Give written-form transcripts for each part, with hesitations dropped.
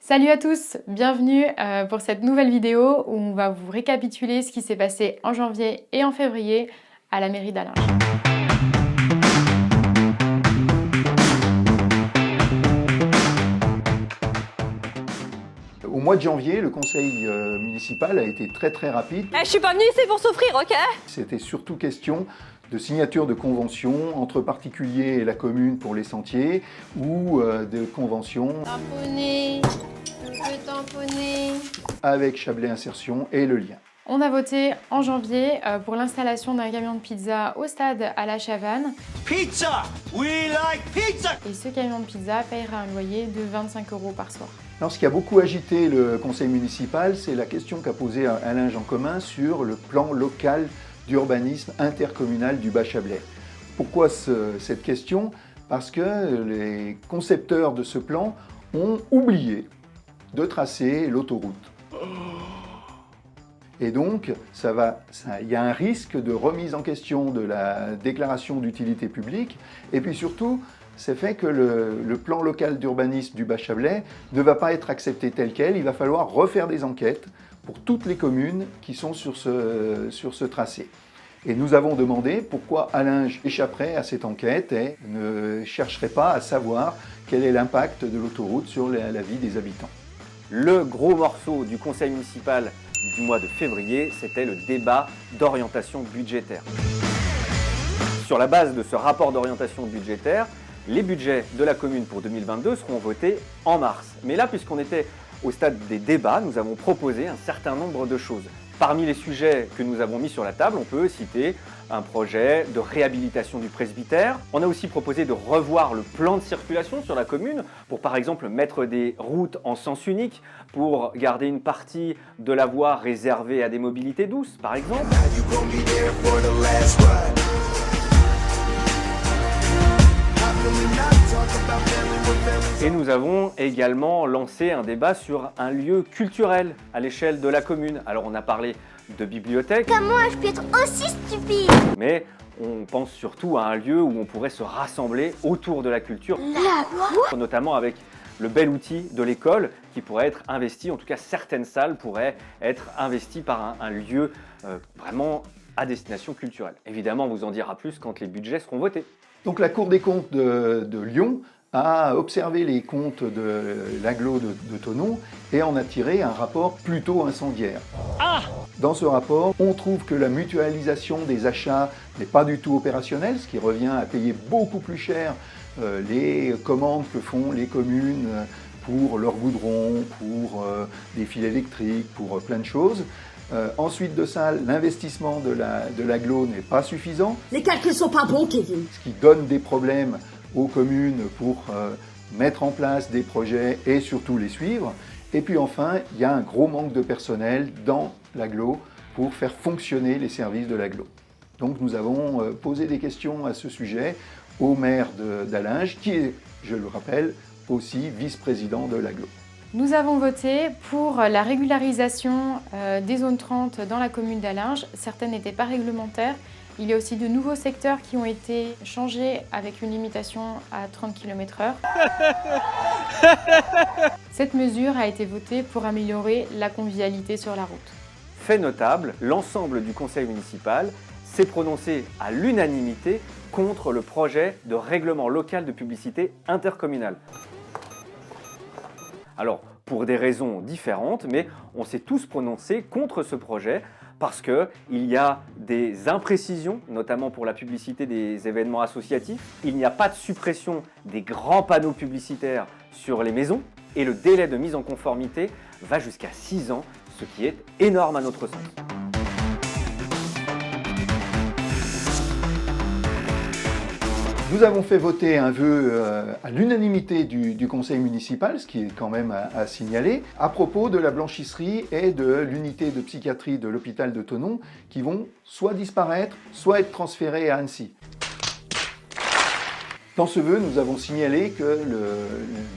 Salut à tous, bienvenue pour cette nouvelle vidéo où on va vous récapituler ce qui s'est passé en janvier et en février à la mairie d'Allinges. Au mois de janvier, le conseil municipal a été très rapide. Je suis pas venue ici pour souffrir, ok? C'était surtout question de signature de conventions entre particuliers et la commune pour les sentiers ou de conventions Tamponner, je veux tamponner. avec Chablais Insertion et le lien. On a voté en janvier pour l'installation d'un camion de pizza au stade à la Chavanne. Pizza! We like pizza! Et ce camion de pizza paiera un loyer de 25 € par soir. Alors, ce qui a beaucoup agité le conseil municipal, c'est la question qu'a posée Allinges en commun sur le plan local d'urbanisme intercommunal du Bas-Chablais. Pourquoi cette question? Parce que les concepteurs de ce plan ont oublié de tracer l'autoroute. Et donc, il y a un risque de remise en question de la déclaration d'utilité publique. Et puis surtout, c'est fait que le plan local d'urbanisme du Bas-Chablais ne va pas être accepté tel quel. Il va falloir refaire des enquêtes pour toutes les communes qui sont sur ce tracé. Et nous avons demandé pourquoi Allinges échapperait à cette enquête et ne chercherait pas à savoir quel est l'impact de l'autoroute sur la vie des habitants. Le gros morceau du conseil municipal du mois de février, c'était le débat d'orientation budgétaire. Sur la base de ce rapport d'orientation budgétaire, les budgets de la commune pour 2022 seront votés en mars. Mais là, puisqu'on était au stade des débats, nous avons proposé un certain nombre de choses. Parmi les sujets que nous avons mis sur la table, on peut citer un projet de réhabilitation du presbytère. On a aussi proposé de revoir le plan de circulation sur la commune pour par exemple mettre des routes en sens unique, pour garder une partie de la voie réservée à des mobilités douces par exemple. Et nous avons également lancé un débat sur un lieu culturel à l'échelle de la commune. Alors on a parlé de bibliothèque. Comment je peux être aussi stupide? Mais on pense surtout à un lieu où on pourrait se rassembler autour de la culture. Notamment avec le bel outil de l'école qui pourrait être investi, en tout cas certaines salles pourraient être investies par un lieu vraiment à destination culturelle. Évidemment, on vous en dira plus quand les budgets seront votés. Donc la Cour des comptes de Lyon a observé les comptes de l'agglo de Thonon et en a tiré un rapport plutôt incendiaire. Dans ce rapport, on trouve que la mutualisation des achats n'est pas du tout opérationnelle, ce qui revient à payer beaucoup plus cher les commandes que font les communes pour leur goudron, pour des fils électriques, pour plein de choses. Ensuite de ça, l'investissement de l'agglo n'est pas suffisant. Les calculs sont pas bons, Kevin. Ce qui donne des problèmes aux communes pour mettre en place des projets et surtout les suivre. Et puis enfin, il y a un gros manque de personnel dans l'agglo pour faire fonctionner les services de l'agglo. Donc nous avons posé des questions à ce sujet au maire d'Allinges, qui est, je le rappelle, aussi vice-président de l'agglo. Nous avons voté pour la régularisation des zones 30 dans la commune d'Allinges. Certaines n'étaient pas réglementaires. Il y a aussi de nouveaux secteurs qui ont été changés avec une limitation à 30 km/h. Cette mesure a été votée pour améliorer la convivialité sur la route. Fait notable, l'ensemble du conseil municipal s'est prononcé à l'unanimité contre le projet de règlement local de publicité intercommunal. Alors, pour des raisons différentes, mais on s'est tous prononcés contre ce projet parce qu'il y a des imprécisions, notamment pour la publicité des événements associatifs. Il n'y a pas de suppression des grands panneaux publicitaires sur les maisons et le délai de mise en conformité va jusqu'à 6 ans, ce qui est énorme à notre sens. Nous avons fait voter un vœu à l'unanimité du conseil municipal, ce qui est quand même à signaler, à propos de la blanchisserie et de l'unité de psychiatrie de l'hôpital de Thonon, qui vont soit disparaître, soit être transférées à Annecy. Dans ce vœu, nous avons signalé que le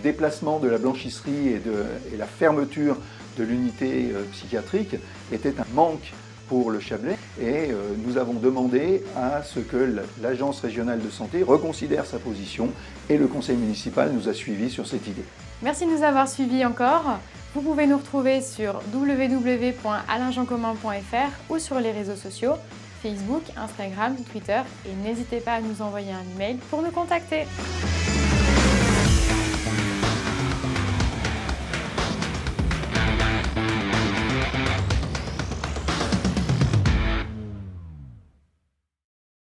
déplacement de la blanchisserie et la fermeture de l'unité psychiatrique était un manque pour le Chablais et nous avons demandé à ce que l'Agence régionale de santé reconsidère sa position et le conseil municipal nous a suivis sur cette idée. Merci de nous avoir suivis encore. Vous pouvez nous retrouver sur www.alainjeancommun.fr ou sur les réseaux sociaux, Facebook, Instagram, Twitter et n'hésitez pas à nous envoyer un email pour nous contacter.